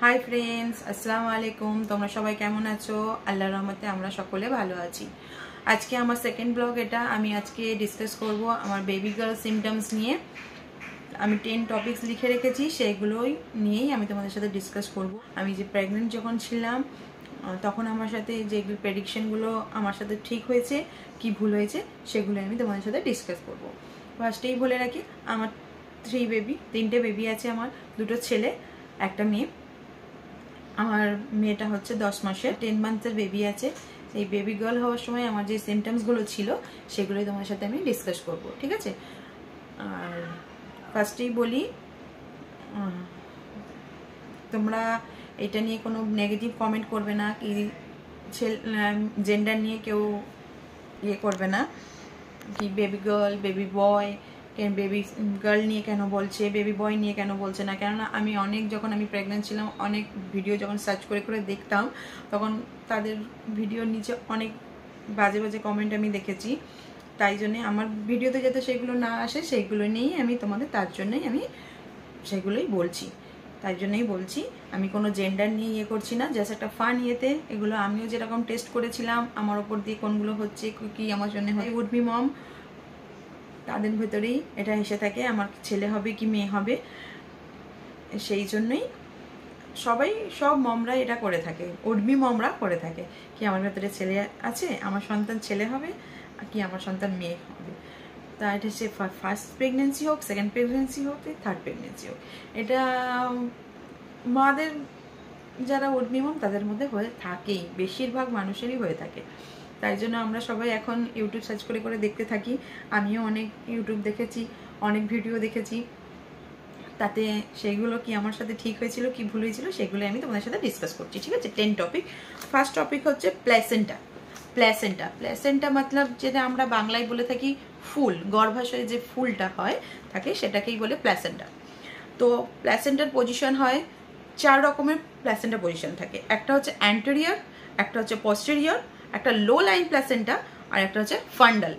Hi friends अस्सलामु आलैकुम তোমরা সবাই কেমন আছো আল্লাহর রহমতে আমরা সকলে ভালো আছি। আজকে আমার সেকেন্ড ব্লগ এটা আমি আজকে ডিসকাস করব আমার বেবি গার্ল সিম্পটমস নিয়ে। আমি 10 টপিকস লিখে রেখেছি, সেগুলোই নিয়েই আমি তোমাদের সাথে ডিসকাস করব। আমি যে প্রেগন্যান্ট যখন ছিলাম তখন আমার সাথে যে প্রেডিকশনগুলো আমার সাথে ঠিক হয়েছে কি ভুল হয়েছে সেগুলো আমি তোমাদের সাথে ডিসকাস করব। ফার্স্টেই বলে রাখি আমার তিনটে বেবি আছে, আমার দুটো ছেলে একটা মেয়ে। আমার মেয়েটা হচ্ছে 10 মাসের 10 মান্থের বেবি আছে। এই বেবি গার্ল হওয়ার সময় আমার যে সিমটমসগুলো ছিল সেগুলোই তোমার সাথে আমি ডিসকাস করব, ঠিক আছে? আর ফার্স্টেই বলি, তোমরা এটা নিয়ে কোনো নেগেটিভ কমেন্ট করবে না, কি জেন্ডার নিয়ে কেউ ইয়ে করবে না, কি বেবি গার্ল বেবি বয়, বেবি গার্ল নিয়ে কেন বলছে, বেবি বয় নিয়ে কেন বলছে না। কেননা আমি যখন আমি প্রেগনেন্ট ছিলাম অনেক ভিডিও যখন সার্চ করে করে দেখতাম তখন তাদের ভিডিওর নিচে অনেক বাজে বাজে কমেন্ট আমি দেখেছি। তাই জন্যে আমার ভিডিওতে যাতে সেগুলো না আসে সেইগুলো নিয়েই আমি তোমাদের তার জন্যই আমি সেগুলোই বলছি। তাই জন্যই বলছি, আমি কোনো জেন্ডার নিয়ে ইয়ে করছি না, জাস্ট একটা ফান ইয়েতে। এগুলো আমিও যেরকম টেস্ট করেছিলাম আমার ওপর দিয়ে কোনগুলো হচ্ছে কি আমার জন্য হয় উড বি মম, তাদের ভেতরেই এটা এসে থাকে আমার ছেলে হবে কি মেয়ে হবে। সেই জন্যই সব মমরা এটা করে থাকে, উডবি মমরা করে থাকে কি আমার ভেতরে ছেলে আছে, আমার সন্তান ছেলে হবে কি আমার সন্তান মেয়ে হবে। তা এটা হচ্ছে ফার্স্ট প্রেগনেন্সি হোক, সেকেন্ড প্রেগনেন্সি হোক, থার্ড প্রেগনেন্সি হোক, এটা মাদের যারা উডবি মম তাদের মধ্যে হয়ে থাকেই, বেশিরভাগ মানুষেরই হয়ে থাকে। তাই জন্য আমরা সবাই এখন ইউটিউব সার্চ করে করে দেখতে থাকি। আমিও অনেক ইউটিউব দেখেছি, অনেক ভিডিও দেখেছি, তাতে সেইগুলো কি আমার সাথে ঠিক হয়েছিল কি ভুল হয়েছিল সেগুলো আমি তোমাদের সাথে ডিসকাস করছি, ঠিক আছে? 10 টপিক। ফার্স্ট টপিক হচ্ছে প্ল্যাসেন্টা। প্ল্যাসেন্টা মতলব যেটা আমরা বাংলায় বলে থাকি ফুল, গর্ভাশয়ে যে ফুলটা হয় থাকে সেটাকেই বলে প্ল্যাসেন্টা। তো প্ল্যাসেন্টার পজিশন হয় 4 রকমের প্ল্যাসেন্টা পজিশন থাকে। একটা হচ্ছে অ্যান্টেরিয়র, একটা হচ্ছে পস্টেরিয়র, একটা লো লাইন প্ল্যাসেন্টা, আর একটা হচ্ছে ফান্ডাল।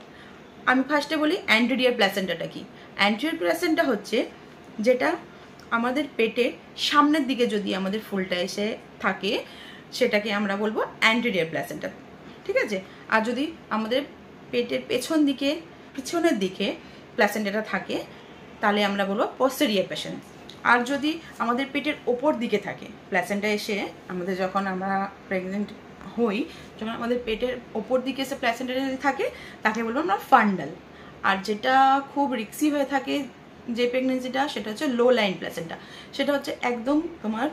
আমি ফার্স্টে বলি অ্যান্টেরিয়র প্ল্যাসেন্টাটা কি। অ্যান্টেরিয়র প্ল্যাসেন্টা হচ্ছে যেটা আমাদের পেটের সামনের দিকে যদি আমাদের ফুলটা এসে থাকে সেটাকে আমরা বলবো অ্যান্টেরিয়র প্ল্যাসেন্টা, ঠিক আছে? আর যদি আমাদের পেটের পিছনের দিকে প্ল্যাসেন্টাটা থাকে তাহলে আমরা বলবো পস্টেরিয়র প্ল্যাসেন্টা। আর যদি আমাদের পেটের ওপর দিকে থাকে প্ল্যাসেন্টা এসে আমাদের, যখন আমরা প্রেগনেন্ট হই, যখন আমাদের পেটের ওপর দিকে এসে প্ল্যাসেন্টা যদি থাকে তাকে বলবো আমরা ফান্ডাল। আর যেটা খুব রিক্সি হয়ে থাকে যে প্রেগনেন্সিটা সেটা হচ্ছে লো লাইন প্ল্যাসেন্টা। সেটা হচ্ছে একদম তোমার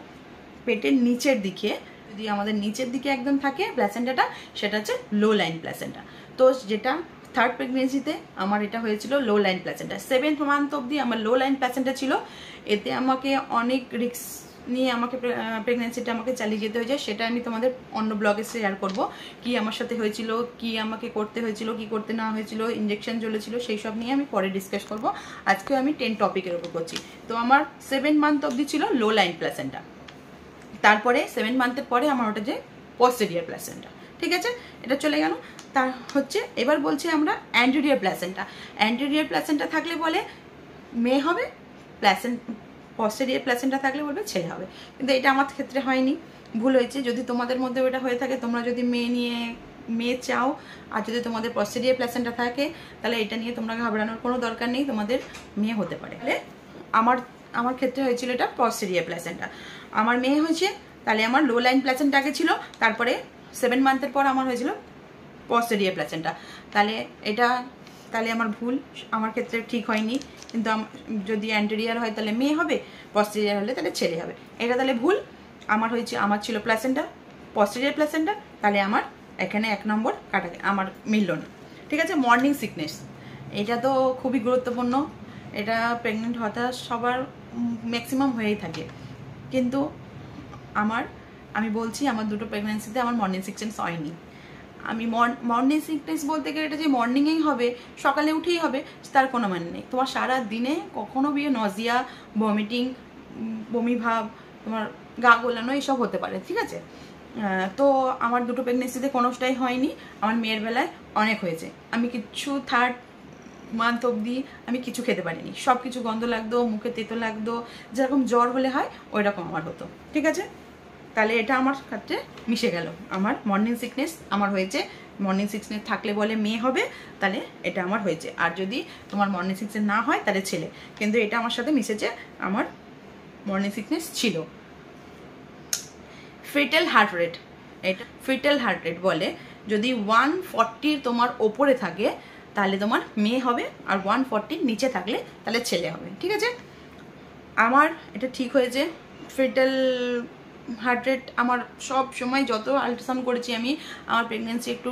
পেটের নিচের দিকে, যদি আমাদের নিচের দিকে একদম থাকে প্ল্যাসেন্টাটা সেটা হচ্ছে লো লাইন প্ল্যাসেন্টা। তো যেটা থার্ড প্রেগনেন্সিতে আমার এটা হয়েছিল লো লাইন প্ল্যাসেন্টা। 7th মান্থ অবধি আমার লো লাইন প্ল্যাসেন্টা ছিল। এতে আমাকে অনেক রিস্ক নিয়ে আমাকে প্রেগনেন্সিটা আমাকে চালিয়ে যেতে হয়েছে। সেটা আমি তোমাদের অন্য ব্লগে শেয়ার করব, কি আমার সাথে হয়েছিল, কি আমাকে করতে হয়েছিল, কি করতে না হয়েছিল, ইঞ্জেকশন চলেছিল, সেই সব নিয়ে আমি পরে ডিসকাস করব। আজকেও আমি 10 টপিকের উপর করছি। তো আমার 7 মান্থ অবধি ছিল লো লাইন প্ল্যাসেন্টা, তারপরে 7 মান্থের পরে আমার ওটা যে পস্টেরিয়র প্ল্যাসেন্টা, ঠিক আছে? এটা চলে গেল। তার হচ্ছে এবার বলছি আমরা অ্যান্টেরিয়র প্ল্যাসেন্টা। অ্যান্টেরিয়র প্ল্যাসেন্টা থাকলে বলে মেয়ে হবে, পস্টেরিয়র প্ল্যাসেন্টা থাকলে বলবে ছেলে হবে। কিন্তু এটা আমার ক্ষেত্রে হয়নি, ভুল হয়েছে। যদি তোমাদের মধ্যে ওটা হয়ে থাকে, তোমরা যদি মেয়ে চাও আর যদি তোমাদের পস্টেরিয়র প্ল্যাসেন্টা থাকে তাহলে এটা নিয়ে তোমরা ঘাবড়ানোর কোনো দরকার নেই, তোমাদের মেয়ে হতে পারে। তাহলে আমার ক্ষেত্রে হয়েছিল এটা পস্টেরিয়র প্ল্যাসেন্টা। আমার মেয়ে হয়েছে, তাহলে আমার লো লাইন প্ল্যাসেন্টা আগে ছিল, তারপরে 7 মান্থের পর আমার হয়েছিল পস্টেরিয়র প্ল্যাসেন্টা। তাহলে আমার ভুল, আমার ক্ষেত্রে ঠিক হয়নি। কিন্তু যদি অ্যান্টেরিয়র হয় তাহলে মেয়ে হবে, পস্টেরিয়র হলে তাহলে ছেলে হবে। এটা তাহলে ভুল। আমার ছিল প্ল্যাসেন্টা, পস্টেরিয়র প্ল্যাসেন্টা, তাহলে আমার এখানে 1 নম্বর কাটা, আমার মিলল না, ঠিক আছে? মর্নিং সিকনেস, এটা তো খুবই গুরুত্বপূর্ণ। এটা প্রেগনেন্ট হতাশ সবার ম্যাক্সিমাম হয়েই থাকে। কিন্তু আমি বলছি আমার দুটো প্রেগনেন্সিতে আমার মর্নিং সিকনেস হয়নি। আমি মর্নিং সিকনেস বলতে গেলে এটা যে মর্নিংয়েই হবে, সকালে উঠেই হবে, তার কোনো মানে নেই। তোমার সারা দিনে কখনো নজিয়া, ভমিটিং, বমি ভাব, তোমার গা গোলানো এইসব হতে পারে, ঠিক আছে? তো আমার দুটো প্রেগনেন্সিতে কোনোটাই হয়নি, আমার মেয়ের বেলায় অনেক হয়েছে। আমি কিছু থার্ড মান্থ অবধি আমি কিছু খেতে পারিনি, সব কিছু গন্ধ লাগতো, মুখে তেতো লাগতো, যেরকম জ্বর হলে হয় ওই রকম আমার হতো। ঠিক আছে, তাহলে এটা আমার ক্ষেত্রে মিশে গেল। আমার মর্নিং সিকনেস আমার হয়েছে, মর্নিং সিকনেস থাকলে বলে মেয়ে হবে, তাহলে এটা আমার হয়েছে। আর যদি তোমার মর্নিং সিকনেস না হয় তাহলে ছেলে, কিন্তু এটা আমার সাথে মিশেছে, আমার মর্নিং সিকনেস ছিল। ফিটাল হার্ট রেট, এটা ফিটাল হার্ট রেট বলে যদি 140 তোমার ওপরে থাকে তাহলে তোমার মেয়ে হবে, আর 140 নিচে থাকলে তাহলে ছেলে হবে। ঠিক আছে, আমার এটা ঠিক হয়েছে। ফিটাল হার্ট রেট আমার সব সময় যত আল্ট্রাসাউন্ড করেছি আমি, আমার প্রেগনেন্সি একটু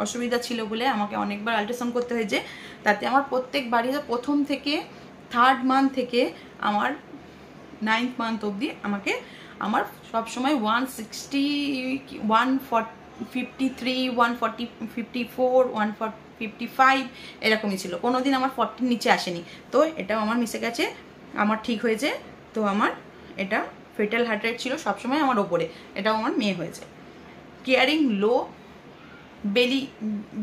অসুবিধা ছিল বলে আমাকে অনেকবার আল্ট্রাসাউন্ড করতে হয়েছে, তাতে আমার প্রত্যেকবারই প্রথম থেকে 3rd মান্থ থেকে আমার 9th মান্থ অবধি আমাকে আমার সবসময় 160, 153, 140, 54, 155 এরকমই ছিল, কোনোদিন আমার 40 নিচে আসেনি। তো এটাও আমার মিশে গেছে, আমার ঠিক হয়েছে। তো আমার এটা ফিটাল হার্ট রেট ছিল সবসময় আমার ওপরে, এটাও আমার মেয়ে হয়েছে। কেয়ারিং লো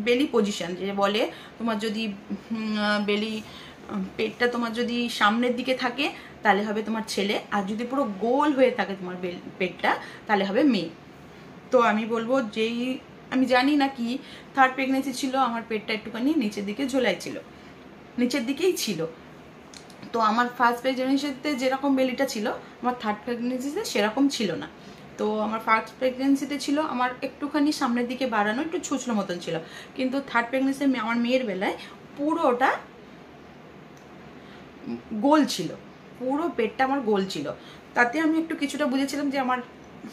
বেলি পজিশন, যে বলে তোমার যদি বেলি পেটটা তোমার যদি সামনের দিকে থাকে তাহলে হবে তোমার ছেলে, আর যদি পুরো গোল হয়ে থাকে তোমার পেটটা তাহলে হবে মেয়ে। তো আমি বলবো যেই, আমি জানি না কি 3rd প্রেগনেন্সি ছিল, আমার পেটটা একটুখানি নিচের দিকে ঝোলাই ছিল, নিচের দিকেই ছিল। তো আমার 1st প্রেগনেন্সিতে যেরকম বেলিটা ছিল আমার 3rd প্রেগনেন্সিতে সেরকম ছিল না। তো আমার 1st প্রেগনেন্সিতে ছিল আমার একটুখানি সামনের দিকে বাড়ানো, একটু ছুঁচলো মতন ছিল, কিন্তু 3rd প্রেগনেন্সি আমার মেয়ের বেলায় পুরোটা গোল ছিল, পুরো পেটটা আমার গোল ছিল। তাতে আমি একটু কিছুটা বুঝেছিলাম যে আমার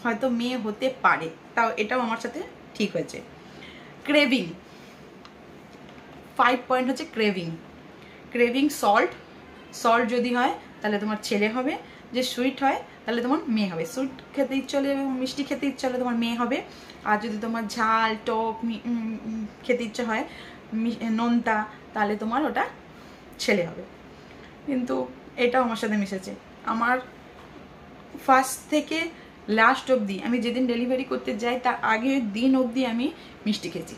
হয়তো মেয়ে হতে পারে, তাও এটাও আমার সাথে ঠিক হয়েছে। ক্রেভিং 5 পয়েন্ট হচ্ছে ক্রেভিং সল্ট যদি হয় তাহলে তোমার ছেলে হবে, যে সুইট হয় তাহলে তোমার মেয়ে হবে। সুইট খেতে ইচ্ছে হলে, মিষ্টি খেতে ইচ্ছে হলে তোমার মেয়ে হবে, আর যদি তোমার ঝাল টক খেতে ইচ্ছে হয়, নোনতা, তাহলে তোমার ওটা ছেলে হবে। কিন্তু এটাও আমার সাথে মিশেছে। আমার 1st থেকে লাস্ট অবধি, আমি যেদিন ডেলিভারি করতে যাই তার আগের দিন অবধি আমি মিষ্টি খেয়েছি,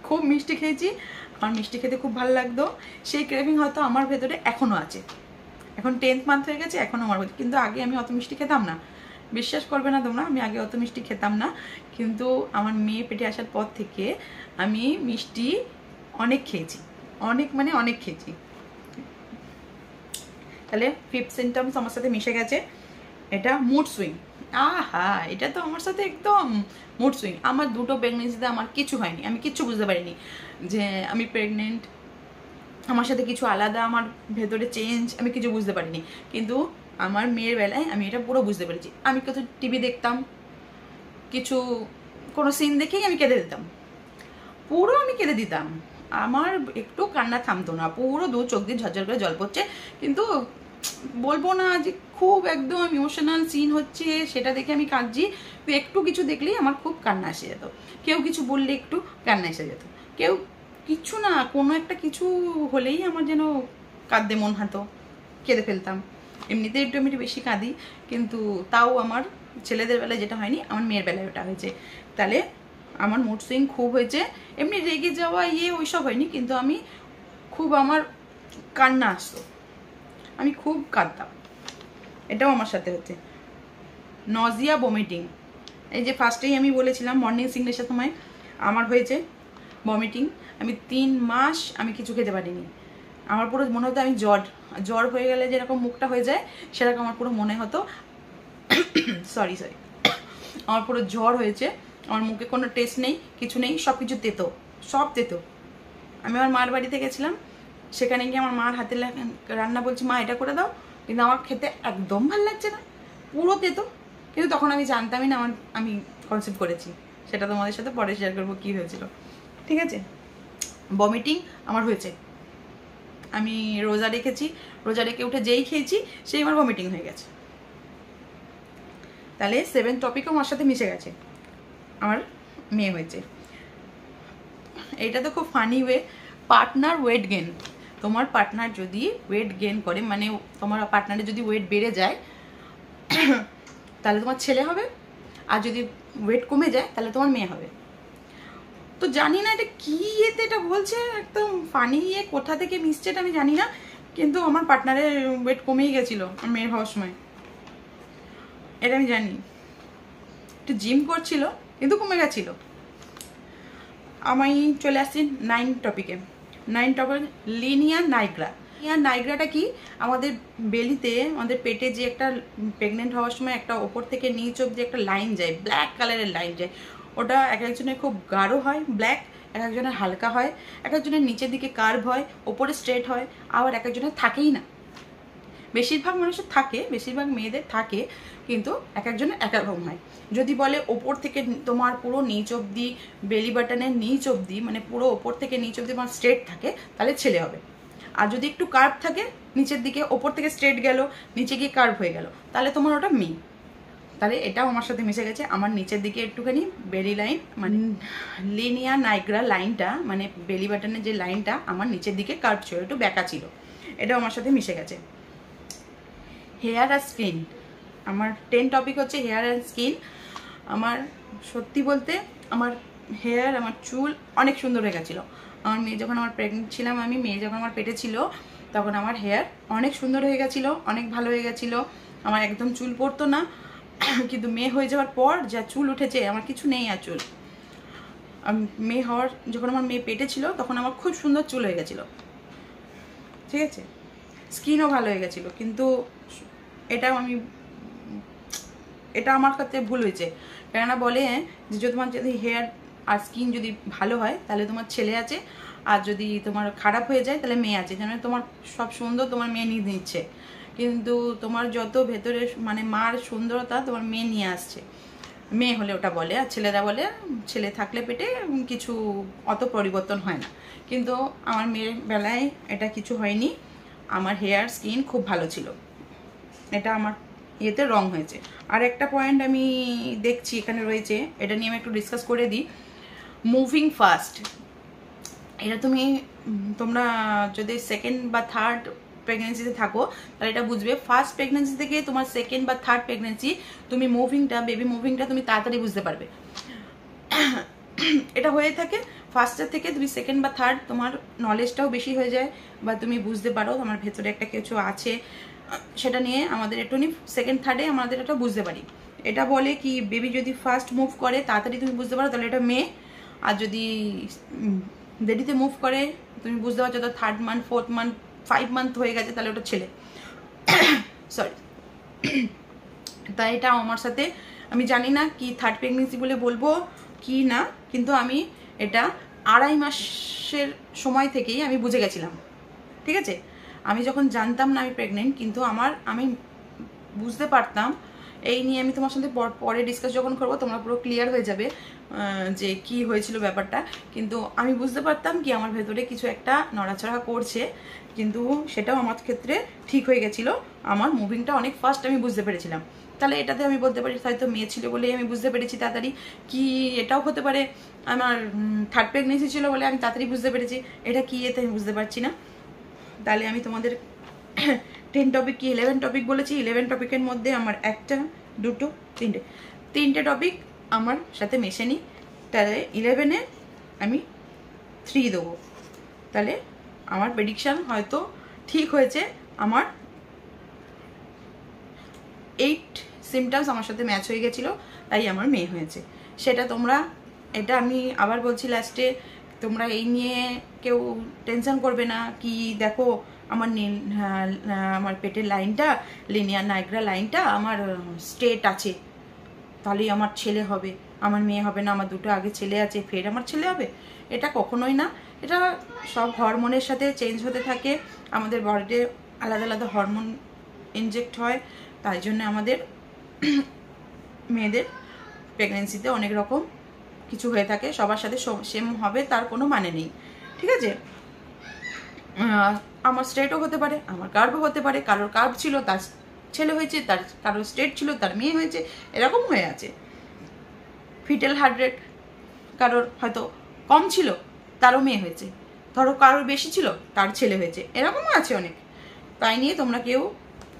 খুব মিষ্টি খেয়েছি। আমার মিষ্টি খেতে খুব ভালো লাগতো, সেই ক্রেভিং হয়তো আমার ভেতরে এখনও আছে। এখন 10th মান্থ হয়ে গেছে, এখনও আমার, কিন্তু আগে আমি অত মিষ্টি খেতাম না, বিশ্বাস করবে না তোমরা, আমি আগে অত মিষ্টি খেতাম না, কিন্তু আমার মেয়ে পেটে আসার পর থেকে আমি মিষ্টি অনেক খেয়েছি, অনেক খেয়েছি। তাহলে 5th সিমটমস আমার সাথে মিশে গেছে, এটা মুড সুইং। এটা তো আমার সাথে একদম মুড সুইং। আমার 2টো প্রেগনেন্সিতে আমার কিছু হয়নি, আমি কিচ্ছু বুঝতে পারিনি যে আমি প্রেগনেন্ট, আমার সাথে কিছু আলাদা, আমার ভেতরে চেঞ্জ, আমি কিছু বুঝতে পারিনি। কিন্তু আমার মেয়ের বেলায় আমি এটা পুরো বুঝতে পেরেছি। আমি কত টিভি দেখতাম, কোনো সিন দেখেই আমি কেঁদে দিতাম, পুরো আমি কেঁদে দিতাম, আমার একটু কান্না থামতো না, পুরো 2 চোখ দিয়ে ঝরঝর করে জল পড়ছে, কিন্তু বলবো না যে খুব একদম ইমোশনাল সিন হচ্ছে সেটা দেখে আমি কাঁদছি, একটু কিছু দেখলেই আমার খুব কান্না এসে যেত, কেউ কিছু বললে একটু কান্না এসে যেত, কেউ কিছু না, কোনো একটা কিছু হলেই আমার যেন কাঁদতে মন হতো, কেঁদে ফেলতাম। এমনিতে একটু আমি বেশি কাঁদি, কিন্তু তাও আমার ছেলেদের বেলায় যেটা হয়নি আমার মেয়ের বেলায় ওটা হয়েছে। তাহলে আমার মুড সুইং খুব হয়েছে, এমনি রেগে যাওয়া ওইসব হয়নি, কিন্তু আমি খুব, আমার কান্না আসতো, আমি খুব কাঁদতাম, এটাও আমার সাথে হচ্ছে। নজিয়া বমিটিং, এই যে ফার্স্টেই আমি বলেছিলাম মর্নিং সিকনেসের সময় আমার হয়েছে বমিটিং, আমি 3 মাস আমি কিছু খেতে পারিনি, আমার পুরো মনে হতো আমি জ্বর হয়ে গেলে যেরকম মুখটা হয়ে যায় সেরকম আমার পুরো মনে হতো, সরি আমার পুরো জ্বর হয়েছে, আমার মুখে কোনো টেস্ট নেই, কিছু নেই, সব কিছু তেতো, সব তেতো। আমি আমার মার বাড়িতে গেছিলাম, সেখানে গিয়ে আমার মার হাতে রান্না বলছি মা এটা করে দাও, কিন্তু আমার খেতে একদম ভালো লাগছে না, পুরো তেতো। কিন্তু তখন আমি জানতামই না আমি কনসেপ্ট করেছি, সেটা তোমাদের সাথে পরে শেয়ার করবো কী হয়েছিল। ঠিক আছে, বমিটিং আমার হয়েছে, আমি রোজা রেখেছি, রোজা রেখে উঠে যেই খেয়েছি সেই আমার বমিটিং হয়ে গেছে। তাহলে 7 টপিকও আমার সাথে মিশে গেছে, আমার মেয়ে হয়েছে। এটা তো খুব funny way. Partner weight gain, তোমার পার্টনার যদি ওয়েট গেন করে, মানে তোমার পার্টনারের যদি ওয়েট বেড়ে যায় তাহলে তোমার ছেলে হবে, আর যদি ওয়েট কমে যায় তাহলে তোমার মেয়ে হবে। তো জানি না এটা কি এতে এটা বলছে, একদম ফানি কোথা থেকে মিশছে এটা আমি জানি না, কিন্তু আমার পার্টনারের ওয়েট কমেই গেছিলো মেয়ের হওয়ার সময়, এটা আমি জানি। একটু জিম করছিল কিন্তু কমে গেছিলো। আমি চলে আসছি 9 টপিকে। 9 টপিক লিনিয়ার নাইগ্রা। লিনিয়ার নাইগ্রাটা কি? আমাদের বেলিতে, আমাদের পেটে যে একটা প্রেগনেন্ট হওয়ার সময় একটা ওপর থেকে নিচ অব্দি একটা লাইন যায়, ব্ল্যাক কালারের লাইন যায়, ওটা এক একজনের খুব গাঢ় হয় ব্ল্যাক, এক একজনের হালকা হয়, এক একজনের নিচের দিকে কার্ভ হয়, ওপরে স্ট্রেট হয়, আবার এক একজনের থাকেই না। বেশিরভাগ মানুষের থাকে, বেশিরভাগ মেয়েদের থাকে, কিন্তু এক একজনের এক এক রকম হয়। যদি বলে ওপর থেকে তোমার পুরো নিচ অবধি, বেলি বাটনের নিচ অবধি, মানে পুরো ওপর থেকে নিচ অবধি তোমার স্ট্রেট থাকে, তাহলে ছেলে হবে। আর যদি একটু কার্ভ থাকে নিচের দিকে, ওপর থেকে স্ট্রেট গেল, নিচে গিয়ে কার্ভ হয়ে গেল, তাহলে তোমার ওটা মেয়ে। তাহলে এটাও আমার সাথে মিশে গেছে। আমার নিচের দিকে একটুখানি বেলি লাইন, মানে লিনিয়ার নাইগ্রা লাইনটা, মানে বেলি বাটনের যে লাইনটা আমার নিচের দিকে কার্ভ ছিল, একটু ব্যাকা ছিল, এটাও আমার সাথে মিশে গেছে। হেয়ার আর স্কিন, আমার 10 টপিক হচ্ছে হেয়ার অ্যান্ড স্কিন। আমার সত্যি বলতে আমার হেয়ার, আমার চুল অনেক সুন্দর হয়ে গেছিলো। আমার মেয়ে যখন, আমার প্রেগনেন্ট ছিলাম আমি, মেয়ে যখন আমার পেটে ছিল, তখন আমার হেয়ার অনেক সুন্দর হয়ে গেছিলো, অনেক ভালো হয়ে গেছিলো, আমার একদম চুল পড়তো না। কিন্তু মেয়ে হয়ে যাওয়ার পর যা চুল উঠেছে, আমার কিছু নেই আর চুল। মেয়ে হওয়ার, যখন আমার মেয়ে পেটে ছিল তখন আমার খুব সুন্দর চুল হয়ে গেছিলো, ঠিক আছে, স্কিনও ভালো হয়ে গেছিলো। কিন্তু এটাও আমি, এটা আমার ক্ষেত্রে ভুল হয়েছে। কেননা বলে যে তোমার যদি হেয়ার আর স্কিন যদি ভালো হয় তাহলে তোমার ছেলে আছে, আর যদি তোমার খারাপ হয়ে যায় তাহলে মেয়ে আছে। যেন তোমার সব সুন্দর তোমার মেয়ে নিয়ে নিচ্ছে, কিন্তু তোমার যত ভেতরে মানে মার সুন্দরতা তোমার মেয়ে নিয়ে আসছে। মেয়ে হলে ওটা বলে, আর ছেলেরা বলে ছেলে থাকলে পেটে কিছু অত পরিবর্তন হয় না। কিন্তু আমার মেয়ের বেলায় এটা কিছু হয়নি, আমার হেয়ার স্কিন খুব ভালো ছিল, এটা আমার ইয়েতে রং হয়েছে। আর একটা পয়েন্ট আমি দেখছি এখানে রয়েছে, এটা নিয়ে আমি একটু ডিসকাস করে দিই। মুভিং ফাস্ট, এটা তোমরা যদি সেকেন্ড বা থার্ড প্রেগনেন্সিতে থাকো তাহলে এটা বুঝবে। ফার্স্ট প্রেগনেন্সি থেকে তোমার সেকেন্ড বা থার্ড প্রেগনেন্সি তুমি মুভিংটা, বেবি মুভিংটা তুমি তাড়াতাড়ি বুঝতে পারবে। এটা হয়ে থাকে ফার্স্টের থেকে তুমি সেকেন্ড বা থার্ড, তোমার নলেজটাও বেশি হয়ে যায়, বা তুমি বুঝতে পারো আমার ভেতরে একটা কিছু আছে, সেটা নিয়ে আমাদের একটুখানি সেকেন্ড থার্ডে আমাদের এটা বুঝতে পারি। এটা বলে কি, বেবি যদি ফার্স্ট মুভ করে তাড়াতাড়ি তুমি বুঝতে পারো তাহলে এটা মেয়ে, আর যদি দেরিতে মুভ করে তুমি বুঝতে পারছো তো third month, fourth month, 5 month হয়ে গেছে, তাহলে ওটা ছেলে। সরি। তাই এটা আমার সাথে, আমি জানি না কি থার্ড প্রেগনেন্সি বলে বলবো কি না, কিন্তু আমি এটা 2.5 মাসের সময় থেকেই আমি বুঝে গেছিলাম, ঠিক আছে। আমি যখন জানতাম না আমি প্রেগনেন্ট, কিন্তু আমি বুঝতে পারতাম। এই নিয়ে আমি তোমার সাথে পরে ডিসকাস যখন করবো তোমরা পুরো ক্লিয়ার হয়ে যাবে যে কি হয়েছিল ব্যাপারটা। কিন্তু আমি বুঝতে পারতাম কি আমার ভেতরে কিছু একটা নড়াচড়া করছে, কিন্তু সেটাও আমার ক্ষেত্রে ঠিক হয়ে গেছিলো। আমার মুভিংটা অনেক ফাস্ট আমি বুঝতে পেরেছিলাম। তাহলে এটাতে আমি বলতে পারি হয়তো মেয়ে ছিল বলেই আমি বুঝতে পেরেছি তাড়াতাড়ি, কি এটাও হতে পারে আমার থার্ড প্রেগনেন্সি ছিল বলে আমি তাড়াতাড়ি বুঝতে পেরেছি। এটা কি এতে আমি বুঝতে পারছি না। তাহলে আমি তোমাদের 10 টপিক কি 11 টপিক বলেছি। 11 টপিকের মধ্যে আমার 1টা 2টো 3টে টপিক আমার সাথে মেশেনি, তাহলে 11-এ আমি 3 দেবো। তাহলে আমার প্রেডিকশান হয়তো ঠিক হয়েছে। আমার 8 সিমটমস আমার সাথে ম্যাচ হয়ে গেছিলো, তাই আমার মেয়ে হয়েছে। সেটা তোমরা, এটা আমি আবার বলছি লাস্টে, তোমরা এই নিয়ে কেউ টেনশন করবে না কি দেখো আমার পেটের লাইনটা, লিনিয়ার নাইগ্রা লাইনটা আমার স্ট্রেট আছে, তাহলেই আমার ছেলে হবে, আমার মেয়ে হবে না, আমার 2টো আগে ছেলে আছে ফের আমার ছেলে হবে। এটা কখনোই না। এটা সব হরমোনের সাথে চেঞ্জ হতে থাকে, আমাদের বডিতে আলাদা আলাদা হরমোন ইনজেক্ট হয়, তাই জন্য আমাদের মেয়েদের প্রেগনেন্সিতে অনেক রকম কিছু হয়ে থাকে। সবার সাথে সেম হবে তার কোনো মানে নেই, ঠিক আছে। আমার স্ট্রেটও হতে পারে, আমার কার্ভও হতে পারে, কারোর কার্ভ ছিল তার ছেলে হয়েছে, তার কারোর স্ট্রেট ছিল তার মেয়ে হয়েছে, এরকম হয়ে আছে। ফিটাল হার্ট রেট কারোর হয়তো কম ছিল তারও মেয়ে হয়েছে, ধরো কারোর বেশি ছিল তার ছেলে হয়েছে, এরকমও আছে অনেক। তাই নিয়ে তোমরা কেউ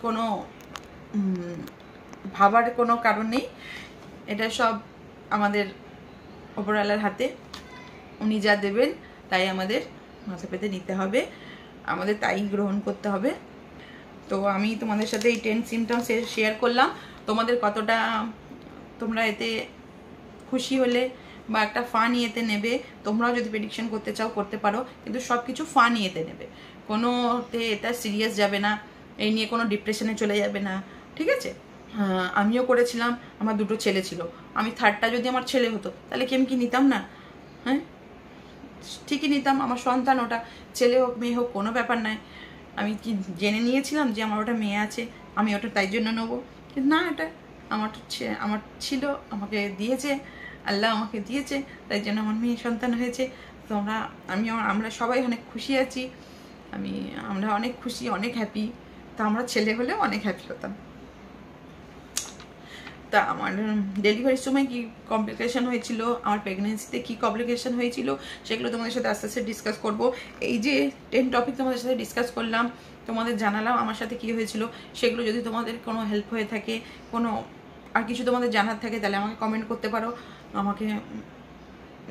কোনো ভাবার কোনো কারণ নেই, এটা সব আমাদের ওপরওয়ালার হাতে। উনি যা দেবেন তাই আমাদের মাথা পেতে নিতে হবে, আমাদের তাই গ্রহণ করতে হবে। তো আমি তোমাদের সাথে এই 10 সিমটমস শেয়ার করলাম। তোমাদের কতটা তোমরা এতে খুশি হলে বা একটা ফান ইয়েতে নেবে, তোমরাও যদি প্রেডিকশন করতে চাও করতে পারো, কিন্তু সব কিছু ফান ইয়েতে নেবে, কোনোতে এটা সিরিয়াস যাবে না, এই নিয়ে কোনো ডিপ্রেশনে চলে যাবে না, ঠিক আছে? আমিও করেছিলাম, আমার 2টো ছেলে ছিল, আমি 3rd-টা যদি আমার ছেলে হতো তাহলে কি আমি কি নিতাম না? হ্যাঁ, ঠিকই নিতাম, আমার সন্তান ওটা, ছেলে হোক মেয়ে হোক কোনো ব্যাপার নাই। আমি কি জেনে নিয়েছিলাম যে আমার ওটা মেয়ে আছে, আমি ওটা তাই জন্য নেবো? কিন্তু না, এটা আমার ছিল, আমাকে দিয়েছে, আল্লাহ আমাকে দিয়েছে, তাই জন্য আমার মেয়ে সন্তান হয়েছে। তো আমরা সবাই অনেক খুশি আছি, আমরা অনেক খুশি, অনেক হ্যাপি। তো আমরা ছেলে হলেও অনেক হ্যাপি হতাম। তা আমার ডেলিভারির সময় কি কমপ্লিকেশন হয়েছিল, আমার প্রেগনেন্সিতে কি কমপ্লিকেশন হয়েছিল, সেগুলো তোমাদের সাথে আস্তে আস্তে ডিসকাস করবো। এই যে 10 টপিক তোমাদের সাথে ডিসকাস করলাম, তোমাদের জানালাম আমার সাথে কি হয়েছিল, সেগুলো যদি তোমাদের কোনো হেল্প হয়ে থাকে, কোনো আর কিছু তোমাদের জানার থাকে, তাহলে আমাকে কমেন্ট করতে পারো, আমাকে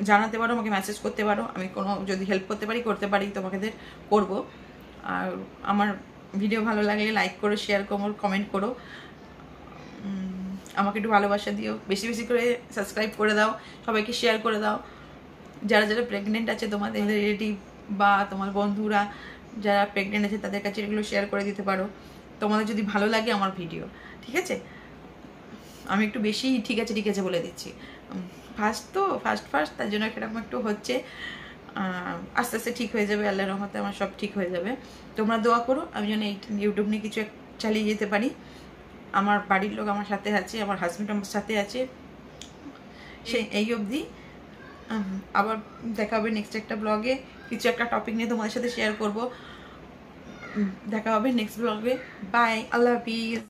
জানাতে পারো, আমাকে মেসেজ করতে পারো। আমি কোনো যদি হেল্প করতে পারি তোমাদের করবো। আর আমার ভিডিও ভালো লাগলে লাইক করো, শেয়ার করো, কমেন্ট করো, আমাকে একটু ভালোবাসা দিও, বেশি বেশি করে সাবস্ক্রাইব করে দাও, সবাইকে শেয়ার করে দাও। যারা যারা প্রেগনেন্ট আছে, তোমাদের রিলেটিভ বা তোমার বন্ধুরা যারা প্রেগনেন্ট আছে, তাদের কাছে এগুলো শেয়ার করে দিতে পারো, তোমাদের যদি ভালো লাগে আমার ভিডিও, ঠিক আছে? আমি একটু বেশি ঠিক আছে বলে দিচ্ছি, ফার্স্ট তার জন্য এরকম একটু হচ্ছে, আস্তে আস্তে ঠিক হয়ে যাবে, আল্লাহর রহমতে আমার সব ঠিক হয়ে যাবে। তোমরা দোয়া করো আমি যেন এই ইউটিউব নিয়ে কিছু চালিয়ে যেতে পারি। আমার বাড়ির লোক আমার সাথে আছে, আমার হাজব্যান্ড আমার সাথে আছে, এই অবধি। আবার দেখা হবে নেক্সট একটা ব্লগে, কিছু একটা টপিক নিয়ে তোমাদের সাথে শেয়ার করব। দেখা হবে নেক্সট ব্লগে। বাই, আল্লাহ হাফিজ।